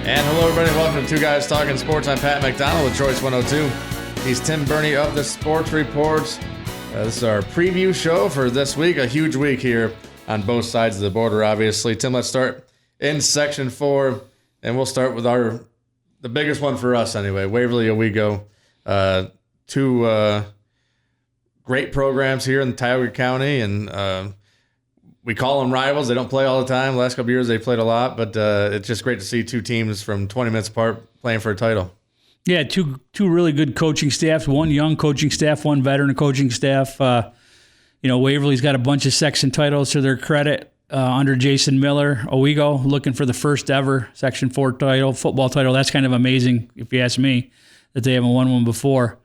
And hello, everybody. Welcome to Two Guys Talking Sports. I'm Pat McDonald with Choice 102. He's Tim Birney of the Sports Reports. This is our preview show for this week. A huge week here on both sides of the border, obviously. Tim, let's start in Section 4, and we'll start with the biggest one for us anyway, Waverly Owego. Two great programs here in Tioga County, and we call them rivals. They don't play all the time. The last couple of years they played a lot, but it's just great to see two teams from 20 minutes apart playing for a title. Yeah, two really good coaching staffs, one young coaching staff, one veteran coaching staff. Waverly's got a bunch of section titles to their credit under Jason Miller. Owego looking for the first ever Section 4 title, football title. That's kind of amazing, if you ask me, that they haven't won one before.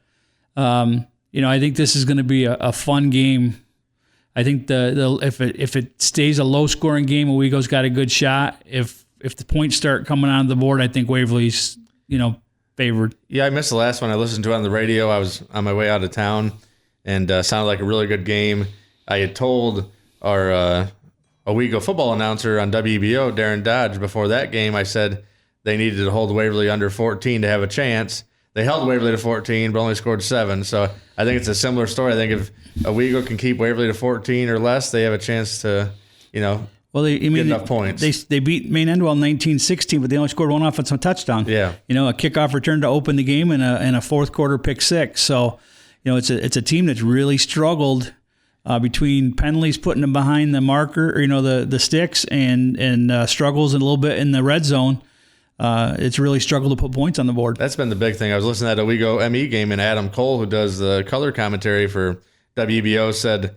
I think this is going to be a fun game. I think if it stays a low-scoring game, Owego's got a good shot. If the points start coming on the board, I think Waverly's, favored. Yeah, I missed the last one. I listened to it on the radio. I was on my way out of town, and sounded like a really good game. I had told our Owego football announcer on WBO, Darren Dodge, before that game, I said they needed to hold Waverly under 14 to have a chance. They held Waverly to 14, but only scored 7. So I think it's a similar story. I think if Owego can keep Waverly to 14 or less, they have a chance to, get enough points. They beat Maine Endwell 19-16, but they only scored one offensive touchdown. Yeah. A kickoff return to open the game and a fourth quarter pick six. So, it's a team that's really struggled between penalties putting them behind the marker, the sticks, and struggles a little bit in the red zone. It's really struggled to put points on the board. That's been the big thing. I was listening to that Owego ME game, and Adam Cole, who does the color commentary for WBO, said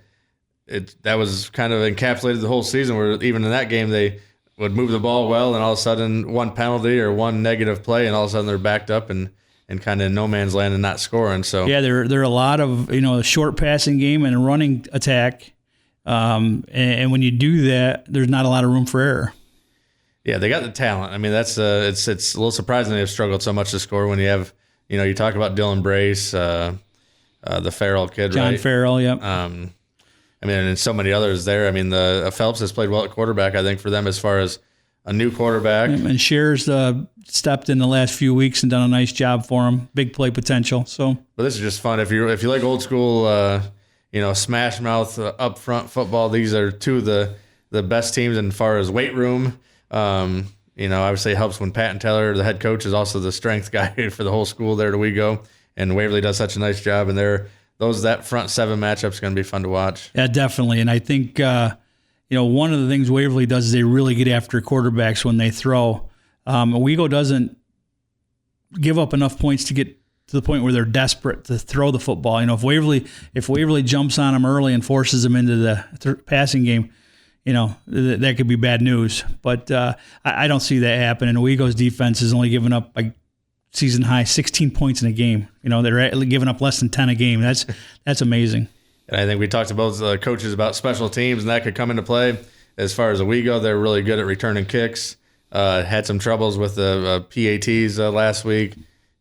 that was kind of encapsulated the whole season, where even in that game they would move the ball well, and all of a sudden one penalty or one negative play, and all of a sudden they're backed up and kind of in no man's land and not scoring. So yeah, there are a lot of a short passing game and a running attack, and when you do that, there's not a lot of room for error. Yeah, they got the talent. I mean, that's it's a little surprising they've struggled so much to score when you have, you talk about Dylan Brace, the Farrell kid, John right? John Farrell, yep. And so many others there. I mean, the Phelps has played well at quarterback, I think, for them as far as a new quarterback. And Shear's stepped in the last few weeks and done a nice job for him. Big play potential. So, but this is just fun. If you like old school, smash mouth up front football, these are two of the best teams as far as weight room. Obviously it helps when Pat and Taylor, the head coach, is also the strength guy for the whole school there at Owego, and Waverly does such a nice job. And that front seven matchup is going to be fun to watch. Yeah, definitely. And I think, one of the things Waverly does is they really get after quarterbacks when they throw. Owego doesn't give up enough points to get to the point where they're desperate to throw the football. If Waverly jumps on them early and forces them into the passing game, that could be bad news. But I don't see that happening. Owego's defense has only given up season high 16 points in a game. They're giving up less than 10 a game. That's amazing. And I think we talked to both coaches about special teams, and that could come into play. As far as Owego, they're really good at returning kicks. Had some troubles with the PATs last week.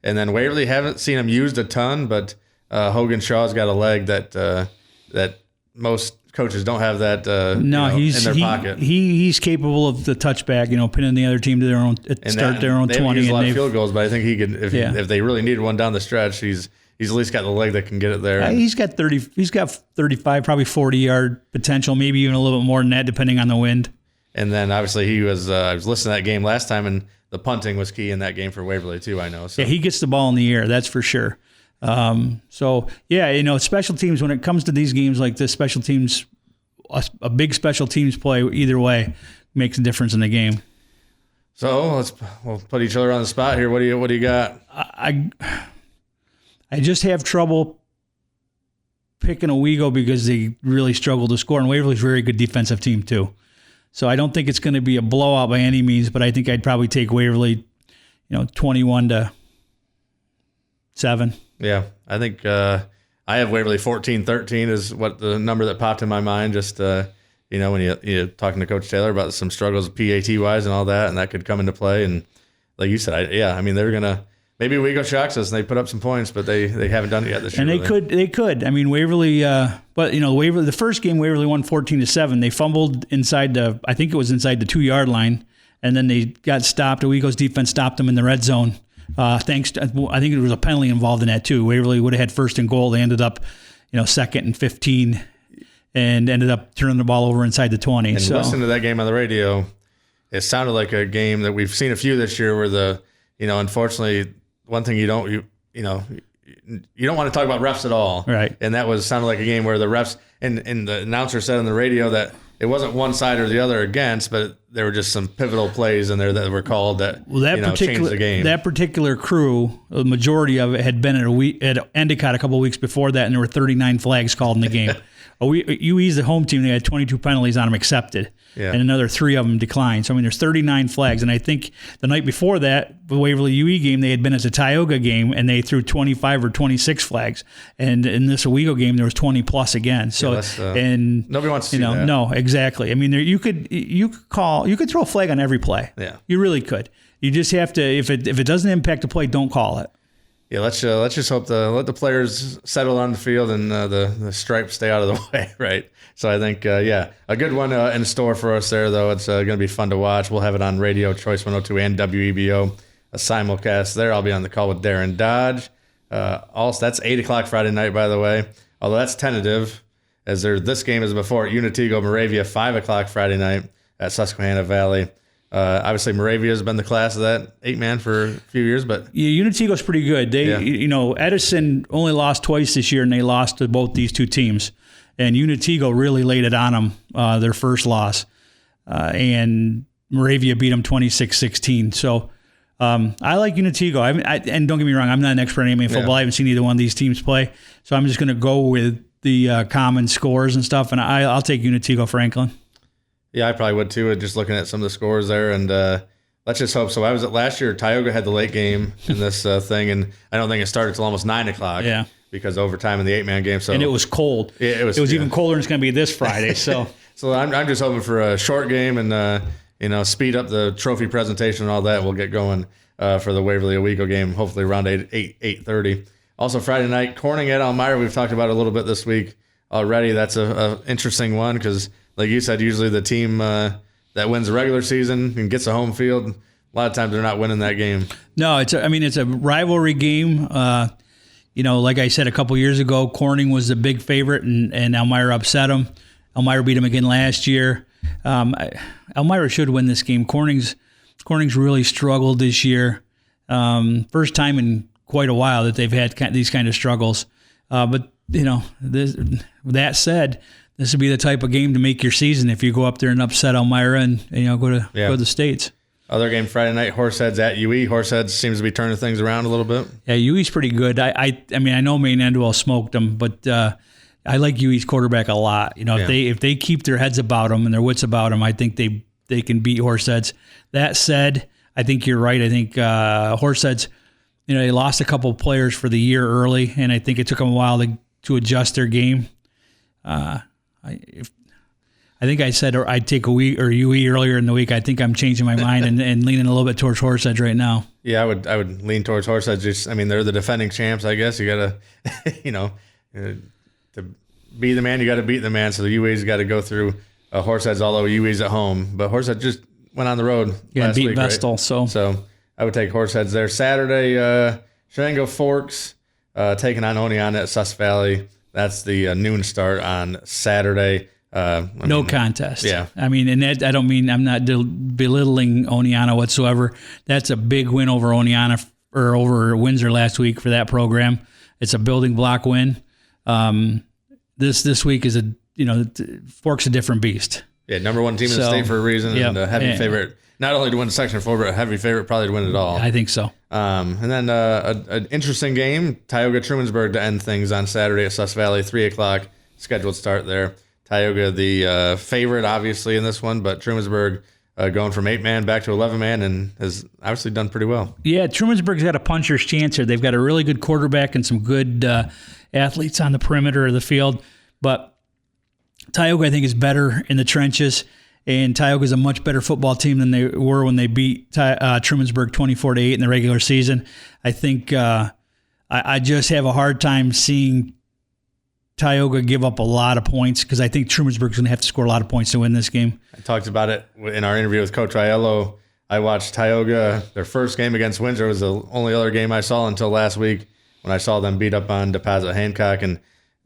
And then Waverly, haven't seen them used a ton, but Hogan Shaw's got a leg that most coaches don't have that in their pocket. He's capable of the touchback, pinning the other team to their own their own 20. They use a lot of field goals, but I think he could if they really needed one down the stretch. He's at least got the leg that can get it there. He's got 30. He's got 35, probably 40-yard potential, maybe even a little bit more than that, depending on the wind. And then obviously he was. I was listening to that game last time, and the punting was key in that game for Waverly too. I know. So. Yeah, he gets the ball in the air. That's for sure. Special teams, when it comes to these games like this, special teams, a big special teams play either way makes a difference in the game. So we'll put each other on the spot here. What do you got? I just have trouble picking Owego because they really struggle to score, and Waverly's a very good defensive team too. So I don't think it's going to be a blowout by any means, but I think I'd probably take Waverly, 21-7. Yeah, I think I have Waverly 14-13 is what the number that popped in my mind. Just when you're talking to Coach Taylor about some struggles PAT wise and all that, and that could come into play. And like you said, they're gonna maybe Owego shocks us and they put up some points, but they haven't done it yet this year. And they could. I mean, Waverly, Waverly, the first game Waverly won 14-7. They fumbled inside the 2-yard line. and then they got stopped. Owego's defense stopped them in the red zone. Thanks to, I think there was a penalty involved in that too. Waverly would have had first and goal. They ended up, 2nd and 15, and ended up turning the ball over inside the 20. And listening to that game on the radio, it sounded like a game that we've seen a few this year where unfortunately, one thing you don't want to talk about refs at all. Right. And that sounded like a game where the refs and the announcer said on the radio that it wasn't one side or the other against, but there were just some pivotal plays in there that were called that changed the game. That particular crew, the majority of it had been at Endicott a couple of weeks before that, and there were 39 flags called in the game. UE's the home team. They had 22 penalties on them accepted, and another 3 of them declined. So, there's 39 flags. And I think the night before that, the Waverly UE game, they had been at the Tioga game, and they threw 25 or 26 flags. And in this Owego game, there was 20 plus again. So, and nobody wants to see that. No, exactly. You could throw a flag on every play. Yeah, you really could. You just have to. If it doesn't impact the play, don't call it. Yeah, let's just hope let the players settle on the field and the stripes stay out of the way, right? So I think, a good one in store for us there, though. It's going to be fun to watch. We'll have it on radio, Choice 102 and WEBO, a simulcast there. I'll be on the call with Darren Dodge. Also, that's 8 o'clock Friday night, by the way, although that's tentative, as this game is before at Unitigo, Moravia, 5 o'clock Friday night at Susquehanna Valley. Obviously, Moravia has been the class of that 8-man for a few years, but Unitigo's pretty good. They, Edison only lost twice this year, and they lost to both these two teams. And Unitigo really laid it on them, their first loss, and Moravia beat them 26-16. So I like Unitigo. And don't get me wrong, I'm not an expert in football. I haven't seen either one of these teams play, so I'm just going to go with the common scores and stuff, and I'll take Unitigo Franklin. Yeah, I probably would too, just looking at some of the scores there. And let's just hope so. I was at last year, Tioga had the late game in this thing, and I don't think it started until almost 9 o'clock. Yeah. Because overtime in the 8-man game. So, and it was cold. Yeah, it was even colder, and it's going to be this Friday. So so I'm just hoping for a short game and speed up the trophy presentation and all that. We'll get going for the Waverly Owego game, hopefully around 8:30. Also Friday night, Corning at Elmira. We've talked about it a little bit this week already. That's a interesting one because, like you said, usually the team that wins the regular season and gets a home field, a lot of times they're not winning that game. No, it's a rivalry game. Like I said a couple years ago, Corning was the big favorite, and Elmira upset them. Elmira beat them again last year. Elmira should win this game. Corning's really struggled this year. First time in quite a while that they've had these kind of struggles. But that said, this would be the type of game to make your season if you go up there and upset Elmira and go to the States. Other game Friday night, Horseheads at UE. Horseheads seems to be turning things around a little bit. Yeah, UE's pretty good. I know Maine Endwell smoked them, but I like UE's quarterback a lot. If they keep their heads about them and their wits about them, I think they can beat Horseheads. That said, I think you're right. I think Horseheads, they lost a couple of players for the year early, and I think it took them a while to adjust their game. I think I said I'd take UE earlier in the week. I think I'm changing my mind and leaning a little bit towards Horseheads right now. Yeah, I would lean towards Horseheads. They're the defending champs, I guess. You got to, to be the man, you got to beat the man. So the UE's got to go through Horseheads, although UE's at home. But Horseheads just went on the road last beat week, Vestal, right? So I would take Horseheads there. Saturday, Shenango Forks taking on Oneonta at Sus Valley. That's the noon start on Saturday. No contest. Yeah. And that, I'm not belittling Oneonta whatsoever. That's a big win over Oneonta or over Windsor last week for that program. It's a building block win. This week is Fork's a different beast. Yeah, number one team in the state for a reason, and a heavy favorite. Not only to win Section 4, but a heavy favorite probably to win it all. I think so. And then an interesting game, Tioga-Trumansburg to end things on Saturday at Sus Valley, 3 o'clock scheduled start there. Tioga, the favorite, obviously, in this one, but Trumansburg going from 8-man back to 11-man and has obviously done pretty well. Yeah, Trumansburg's got a puncher's chance here. They've got a really good quarterback and some good athletes on the perimeter of the field, but Tioga, I think, is better in the trenches, and Tioga is a much better football team than they were when they beat Trumansburg 24-8 in the regular season. I think I just have a hard time seeing Tioga give up a lot of points because I think Trumansburg's going to have to score a lot of points to win this game. I talked about it in our interview with Coach Aiello I watched Tioga. Their first game against Windsor was the only other game I saw until last week when I saw them beat up on Deposit Hancock, and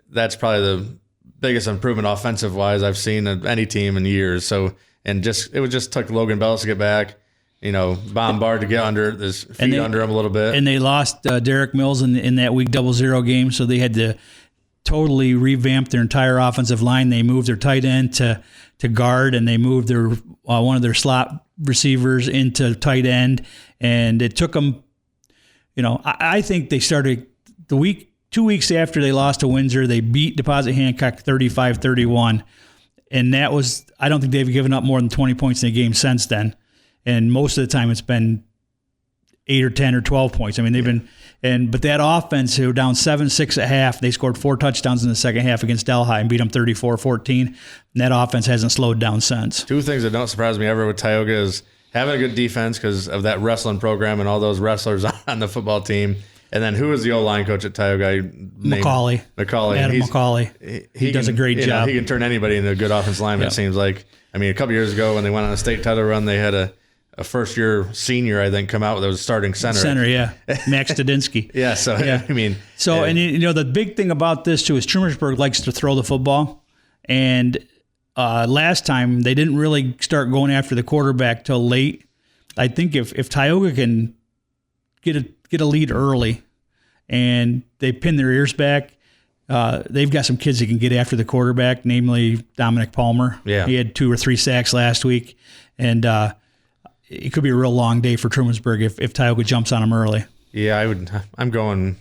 that's probably the biggest improvement offensive-wise I've seen of any team in years. So, and it just took Logan Bellis to get back. Bombard to get under his feet under him a little bit. And they lost Derek Mills in that week 0-0 game, so they had to totally revamp their entire offensive line. They moved their tight end to guard, and they moved their one of their slot receivers into tight end. And it took them, I think they started 2 weeks after they lost to Windsor, they beat Deposit Hancock 35-31. And that was, I don't think they've given up more than 20 points in a game since then. And most of the time it's been 8 or 10 or 12 points. I mean, they've been, but that offense, who were down 7-6 at half, they scored 4 touchdowns in the second half against Delhi and beat them 34-14. And that offense hasn't slowed down since. Two things that don't surprise me ever with Tioga is having a good defense because of that wrestling program and all those wrestlers on the football team. And then who is the O-line coach at Tioga? McCauley. Adam McCauley. He does a great job. He can turn anybody into a good offensive lineman, It seems like. I mean, a couple years ago when they went on a state title run, they had a first-year senior, I think, come out that was starting center. Max Stadinsky. The big thing about this, too, is Trumansburg likes to throw the football. And last time, they didn't really start going after the quarterback till late. I think if Tioga can get a lead early and they pin their ears back, they've got some kids that can get after the quarterback, namely Dominic Palmer. Yeah. He had 2 or 3 sacks last week. And it could be a real long day for Trumansburg if Tioga jumps on him early. Yeah, I'm going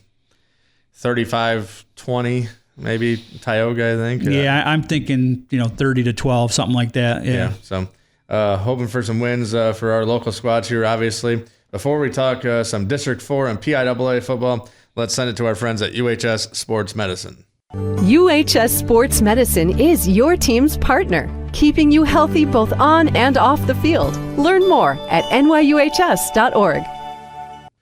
35-20, maybe Tioga, I think. Yeah, I'm thinking 30-12, something like that. Yeah. So hoping for some wins for our local squads here, obviously. Before we talk some District 4 and PIAA football, let's send it to our friends at UHS Sports Medicine. UHS Sports Medicine is your team's partner, keeping you healthy both on and off the field. Learn more at nyuhs.org. All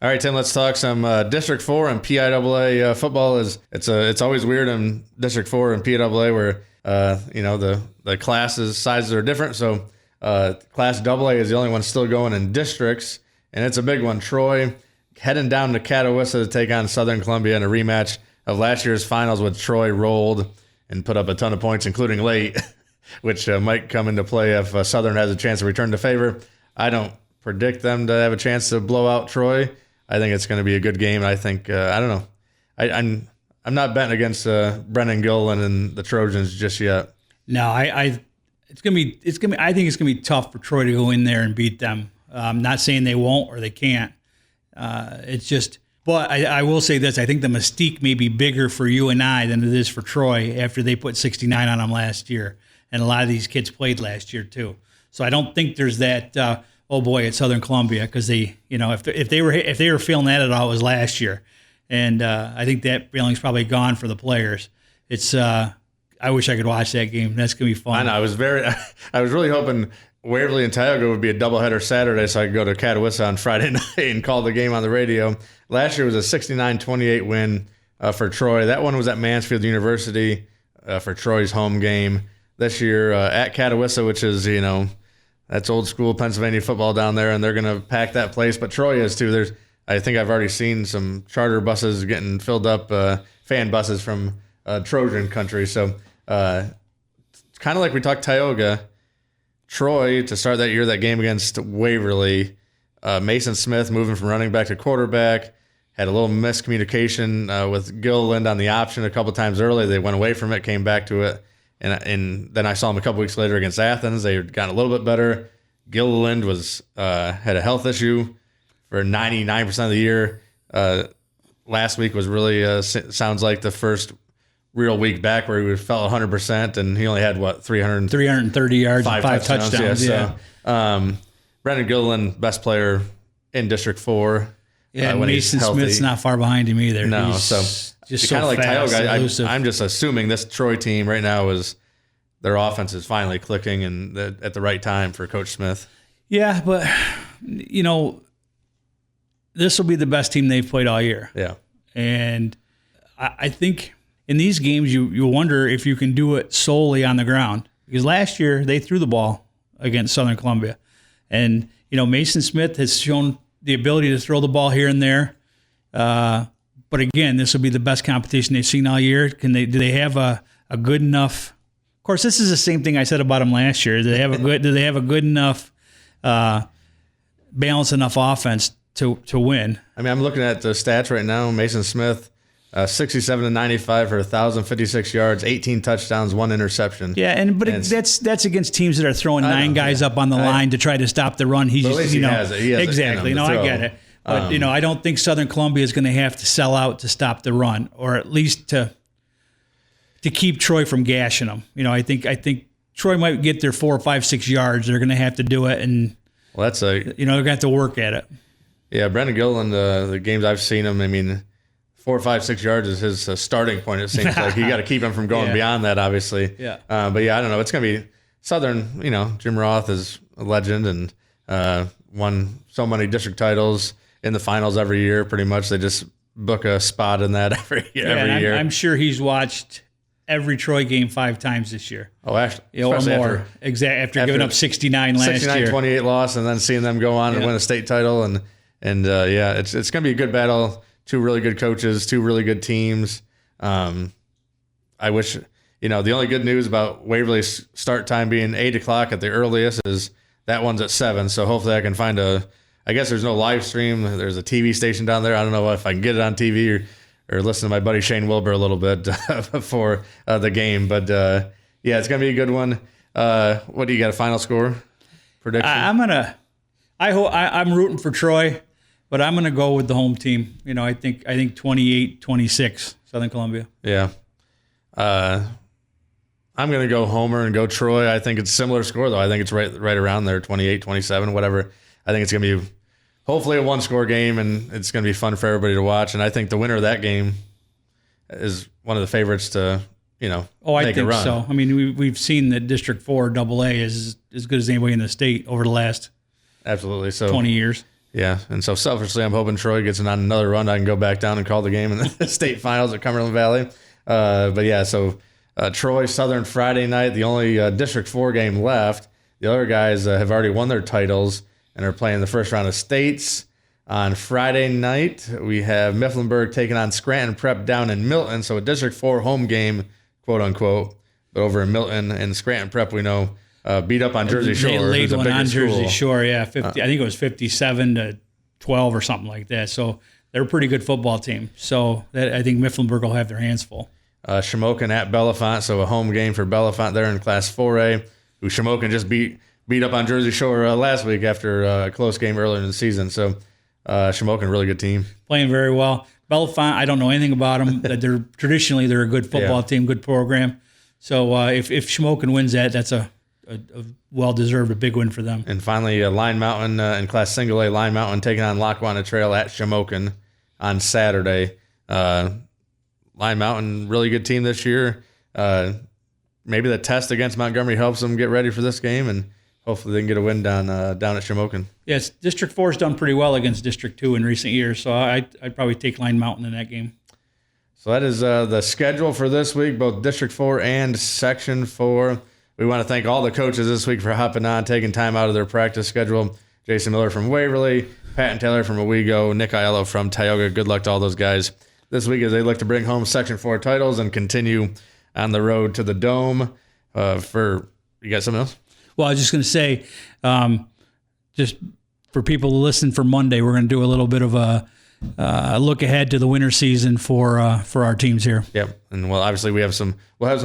right, Tim, let's talk some District 4 and PIAA football. It's always weird in District 4 and PIAA where the classes sizes are different. So Class AA is the only one still going in districts, and it's a big one. Troy heading down to Catawissa to take on Southern Columbia in a rematch of last year's finals, with Troy rolled and put up a ton of points, including late, which might come into play if Southern has a chance to return to favor. I don't predict them to have a chance to blow out Troy. I think it's going to be a good game. I think I don't know. I'm not betting against Brennan Gilliland and the Trojans just yet. No, I think it's gonna be tough for Troy to go in there and beat them. I'm not saying they won't or they can't. It's just. But I will say this, I think the mystique may be bigger for UNI than it is for Troy after they put 69 on them last year. And a lot of these kids played last year too. So I don't think there's that, oh boy, at Southern Columbia, because they, if they were feeling that at all, it was last year. And I think that feeling's probably gone for the players. It's I wish I could watch that game. That's going to be fun. I know. I was really hoping Waverly and Tioga would be a doubleheader Saturday so I could go to Catawissa on Friday night and call the game on the radio. Last year was a 69-28 win for Troy. That one was at Mansfield University for Troy's home game. This year at Catawissa, which is, that's old school Pennsylvania football down there, and they're going to pack that place. But Troy is too. I think I've already seen some charter buses getting filled up, fan buses from Trojan country. So it's kind of like we talked Tioga. Troy, to start that year, that game against Waverly, Mason Smith moving from running back to quarterback, had a little miscommunication with Gilliland on the option a couple times early. They went away from it, came back to it, and then I saw them a couple weeks later against Athens. They had gotten a little bit better. Gilliland had a health issue for 99% of the year. Last week was really sounds like the first real week back where he felt 100%, and he only had 330 yards, 5 touchdowns. Yeah. So, Brendan Gilliland, best player in District 4. Yeah, when Mason Smith's not far behind him either. No, he's so just kind of like fast, Tioga. I'm just assuming this Troy team right now their offense is finally clicking and at the right time for Coach Smith. Yeah, but this will be the best team they've played all year. Yeah, and I think in these games you wonder if you can do it solely on the ground, because last year they threw the ball against Southern Columbia, and Mason Smith has shown the ability to throw the ball here and there. But again, this will be the best competition they've seen all year. Do they have a good enough? Of course, this is the same thing I said about them last year. Do they have a good enough, balanced enough offense to win? I mean, I'm looking at the stats right now. Mason Smith, 67-95 for 1,056 yards, 18 touchdowns, 1 interception. Yeah, that's against teams that are throwing 9 guys up on the line to try to stop the run. He has it. He has exactly. it, I get it. But I don't think Southern Columbia is going to have to sell out to stop the run, or at least to keep Troy from gashing them. I think Troy might get their 4, 5, 6 yards. They're going to have to do it, and they're going to have to work at it. Yeah, Brendan Gilliland, the games I've seen him, I mean, 4, 5, 6 yards is his starting point. It seems like you got to keep him from going beyond that, obviously. Yeah. But yeah, I don't know. It's going to be Southern. Jim Roth is a legend and won so many district titles in the finals every year. Pretty much, they just book a spot in that every year. I'm sure he's watched every Troy game 5 times this year. Oh, actually, or more. After giving up 69 last year. 69-28 loss, and then seeing them go on and win a state title, and it's going to be a good battle. 2 really good coaches, 2 really good teams. I wish, the only good news about Waverly's start time being 8 o'clock at the earliest is that one's at 7. So hopefully I can find I guess there's no live stream. There's a TV station down there. I don't know if I can get it on TV or listen to my buddy Shane Wilbur a little bit before the game. But it's going to be a good one. What do you got, a final score prediction? I'm rooting for Troy. But I'm going to go with the home team. I think 28-26, Southern Columbia. Yeah. I'm going to go Homer and go Troy. I think it's a similar score, though. I think it's right around there, 28-27, whatever. I think it's going to be hopefully a 1-score game, and it's going to be fun for everybody to watch. And I think the winner of that game is one of the favorites to, make a run. I think so. I mean, we've seen that District 4 AA is as good as anybody in the state over the last 20 years. Yeah, and so selfishly, I'm hoping Troy gets on another run. I can go back down and call the game in the state finals at Cumberland Valley. So Troy Southern Friday night, the only District 4 game left. The other guys have already won their titles and are playing the first round of states. On Friday night, we have Mifflinburg taking on Scranton Prep down in Milton. So a District 4 home game, quote unquote, but over in Milton. And Scranton Prep, we know, beat up on Jersey Shore. They laid one on Jersey Shore, yeah. 50, I think it was 57-12 or something like that. So they're a pretty good football team. So I think Mifflinburg will have their hands full. Shamokin at Bellefonte, so a home game for Bellefonte there in Class 4A, who Shamokin just beat up on Jersey Shore last week after a close game earlier in the season. So Shamokin, really good team. Playing very well. Bellefonte, I don't know anything about them. They're a good football team, good program. So if Shamokin wins that, that's a well-deserved, a big win for them. And finally, Line Mountain in Class Single A, Line Mountain taking on Lackawanna Trail at Shamokin on Saturday. Line Mountain, really good team this year. Maybe the test against Montgomery helps them get ready for this game, and hopefully they can get a win down at Shamokin. Yes, District 4 has done pretty well against District 2 in recent years, so I'd probably take Line Mountain in that game. So that is the schedule for this week, both District 4 and Section 4. We want to thank all the coaches this week for hopping on, taking time out of their practice schedule. Jason Miller from Waverly, Patton Taylor from Owego, Nick Aiello from Tioga. Good luck to all those guys this week as they look to bring home Section 4 titles and continue on the road to the Dome. You got something else? Well, I was just going to say, just for people to listen for Monday, we're going to do a little bit of a look ahead to the winter season for our teams here. Yep, and obviously we'll have some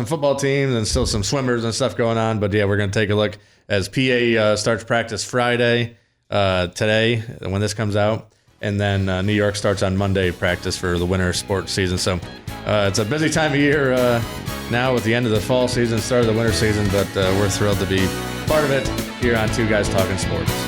football teams and still some swimmers and stuff going on. But yeah, we're going to take a look as PA starts practice Friday today when this comes out, and then New York starts on Monday practice for the winter sports season. So it's a busy time of year now with the end of the fall season, start of the winter season. But we're thrilled to be part of it here on Two Guys Talking Sports.